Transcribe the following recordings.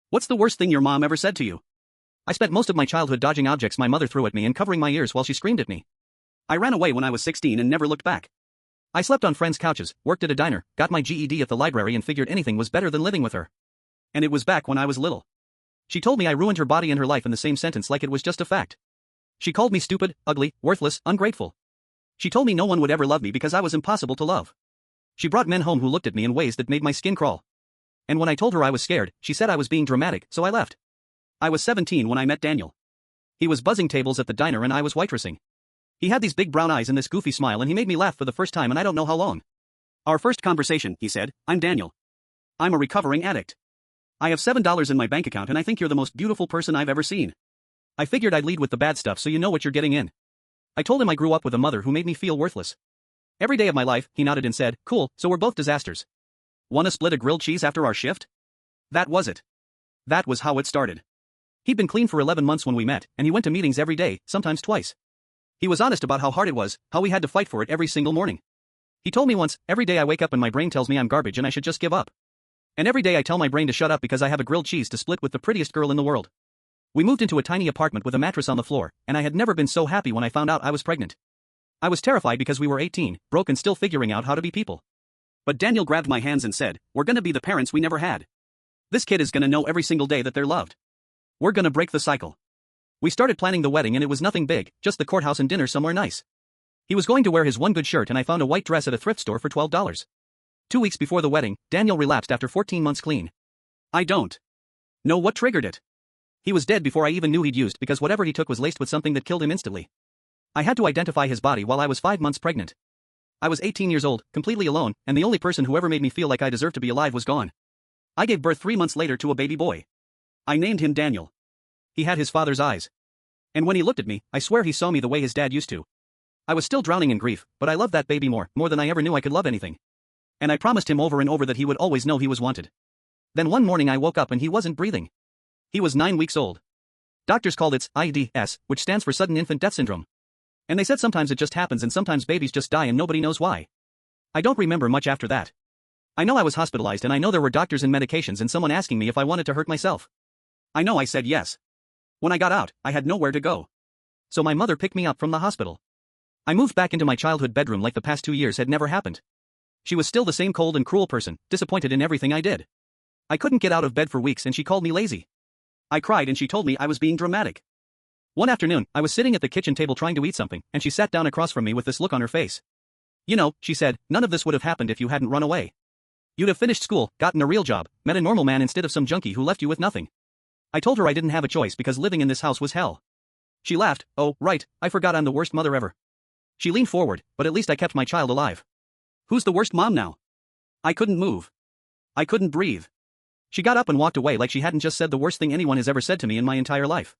What's the worst thing your mom ever said to you? I spent most of my childhood dodging objects my mother threw at me and covering my ears while she screamed at me. I ran away when I was 16 and never looked back. I slept on friends' couches, worked at a diner, got my GED at the library and figured anything was better than living with her. And it was back when I was little. She told me I ruined her body and her life in the same sentence like it was just a fact. She called me stupid, ugly, worthless, ungrateful. She told me no one would ever love me because I was impossible to love. She brought men home who looked at me in ways that made my skin crawl. And when I told her I was scared, she said I was being dramatic, so I left. I was 17 when I met Daniel. He was buzzing tables at the diner and I was waitressing. He had these big brown eyes and this goofy smile and he made me laugh for the first time and I don't know how long. Our first conversation, he said, I'm Daniel. I'm a recovering addict. I have $7 in my bank account and I think you're the most beautiful person I've ever seen. I figured I'd lead with the bad stuff so you know what you're getting in. I told him I grew up with a mother who made me feel worthless. Every day of my life, he nodded and said, cool, so we're both disasters. Wanna split a grilled cheese after our shift? That was it. That was how it started. He'd been clean for 11 months when we met, and he went to meetings every day, sometimes twice. He was honest about how hard it was, how we had to fight for it every single morning. He told me once, every day I wake up and my brain tells me I'm garbage and I should just give up. And every day I tell my brain to shut up because I have a grilled cheese to split with the prettiest girl in the world. We moved into a tiny apartment with a mattress on the floor, and I had never been so happy when I found out I was pregnant. I was terrified because we were 18, broke and still figuring out how to be people. But Daniel grabbed my hands and said, we're gonna be the parents we never had. This kid is gonna know every single day that they're loved. We're gonna break the cycle. We started planning the wedding and it was nothing big, just the courthouse and dinner somewhere nice. He was going to wear his one good shirt and I found a white dress at a thrift store for $12. 2 weeks before the wedding, Daniel relapsed after 14 months clean. I don't know what triggered it. He was dead before I even knew he'd used because whatever he took was laced with something that killed him instantly. I had to identify his body while I was 5 months pregnant. I was 18 years old, completely alone, and the only person who ever made me feel like I deserved to be alive was gone. I gave birth 3 months later to a baby boy. I named him Daniel. He had his father's eyes. And when he looked at me, I swear he saw me the way his dad used to. I was still drowning in grief, but I loved that baby more than I ever knew I could love anything. And I promised him over and over that he would always know he was wanted. Then one morning I woke up and he wasn't breathing. He was 9 weeks old. Doctors called it IDS, which stands for sudden infant death syndrome. And they said sometimes it just happens and sometimes babies just die and nobody knows why. I don't remember much after that. I know I was hospitalized and I know there were doctors and medications and someone asking me if I wanted to hurt myself. I know I said yes. When I got out, I had nowhere to go. So my mother picked me up from the hospital. I moved back into my childhood bedroom like the past 2 years had never happened. She was still the same cold and cruel person, disappointed in everything I did. I couldn't get out of bed for weeks and she called me lazy. I cried and she told me I was being dramatic. One afternoon, I was sitting at the kitchen table trying to eat something, and she sat down across from me with this look on her face. You know, she said, none of this would have happened if you hadn't run away. You'd have finished school, gotten a real job, met a normal man instead of some junkie who left you with nothing. I told her I didn't have a choice because living in this house was hell. She laughed, oh, right, I forgot I'm the worst mother ever. She leaned forward, but at least I kept my child alive. Who's the worst mom now? I couldn't move. I couldn't breathe. She got up and walked away like she hadn't just said the worst thing anyone has ever said to me in my entire life.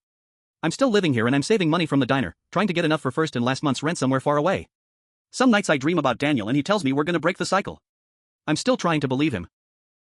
I'm still living here and I'm saving money from the diner, trying to get enough for first and last month's rent somewhere far away. Some nights I dream about Daniel and he tells me we're gonna break the cycle. I'm still trying to believe him.